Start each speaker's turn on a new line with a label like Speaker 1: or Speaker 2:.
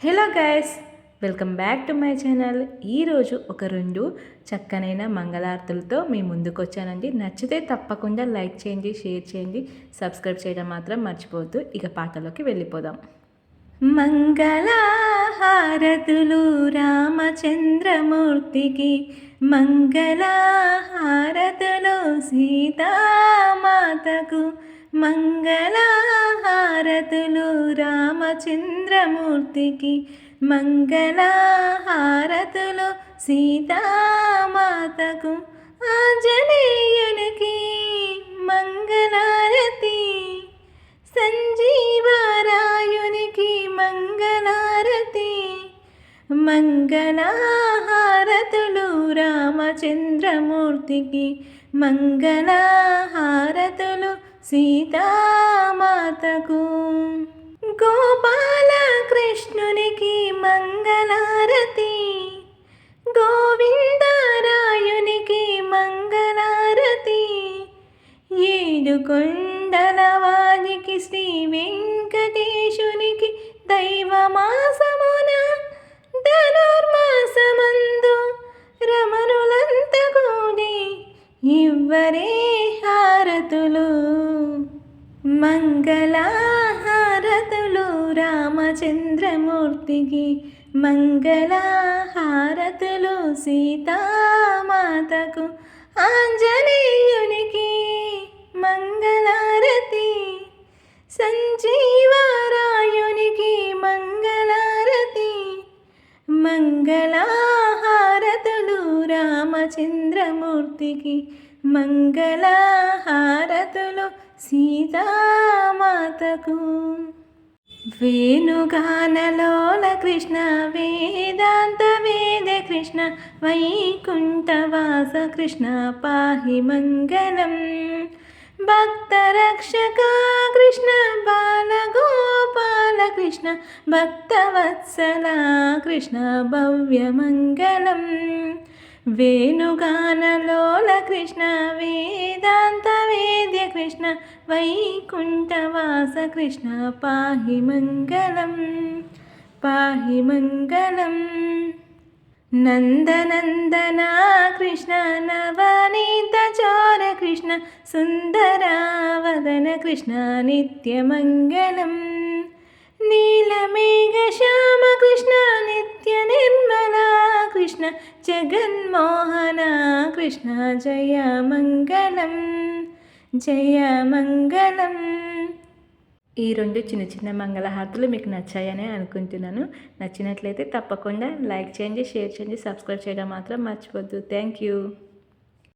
Speaker 1: Hello guys, welcome back to my channel. ఈరోజు ఒక 2 చక్కనైన మంగళారతులతో మీ ముందుకు వచ్చానండి. నచ్చితే తప్పకుండా లైక్ చేయండి, షేర్ చేయండి, సబ్స్క్రైబ్ చేయడం మాత్రం మర్చిపోవద్దు. ఇక పాటలోకి వెళ్ళిపోదాం. మంగళహారతులు రామచంద్రమూర్తికి, మంగళహారతులు సీతామాతకు, మంగళహారతులు రామచంద్రమూర్తికి, మంగళహారతులు సీతామాతకు, ఆంజనేయునికి మంగళారతి, సంజీవరాయునికి మంగళారతి, మంగళహారతులు రామచంద్రమూర్తికి, మంగళహారతులు సీతామాతకు, గోపాలకృష్ణునికి మంగళారతి, గోవిందరాయునికి మంగళారతి, ఏడుకొండల వానికి శ్రీ వెంకటేశునికి, దైవమాసమున ధనుర్మాసమందు రమణులంత కూడి ఇవ్వరే హారతులు, మంగళహారతులు రామచంద్రమూర్తికి, మంగళహారతులు సీతామాతకు, ఆంజనేయునికి మంగళారతి, సంజీవరాయునికి మంగళారతి, మంగళహారతులు రామచంద్రమూర్తికి, మంగళహారతులు సీతామాతకు. వేణుగానలోల కృష్ణ, వేదాంత వేద కృష్ణ, వైకుంఠవాస కృష్ణ పాహి మంగళం, భక్తరక్షక కృష్ణ, బాలగోపాల కృష్ణ, భక్తవత్సల కృష్ణ భవ్యమంగళం, వేణుగానలోల కృష్ణ, వేదాంత వేద్య కృష్ణ, వైకుంఠవాస కృష్ణ పాహి మంగళం, పాహి మంగళం, నందనందన కృష్ణ, నవనీత చోర కృష్ణ, సుందరావదన కృష్ణ నిత్యమంగళం, నీలమేఘ శ్యామ కృష్ణ, నిత్య నిర్మల కృష్ణ, జగన్మోహన కృష్ణ జయ మంగళం, జయ మంగళం. ఈ 2 చిన్న చిన్న మంగళహారతులు మీకు నచ్చాయని అనుకుంటున్నాను. నచ్చినట్లయితే తప్పకుండా లైక్ చేయండి, షేర్ చేయండి, సబ్స్క్రైబ్ చేయడం మాత్రం మర్చిపోద్దు. Thank you.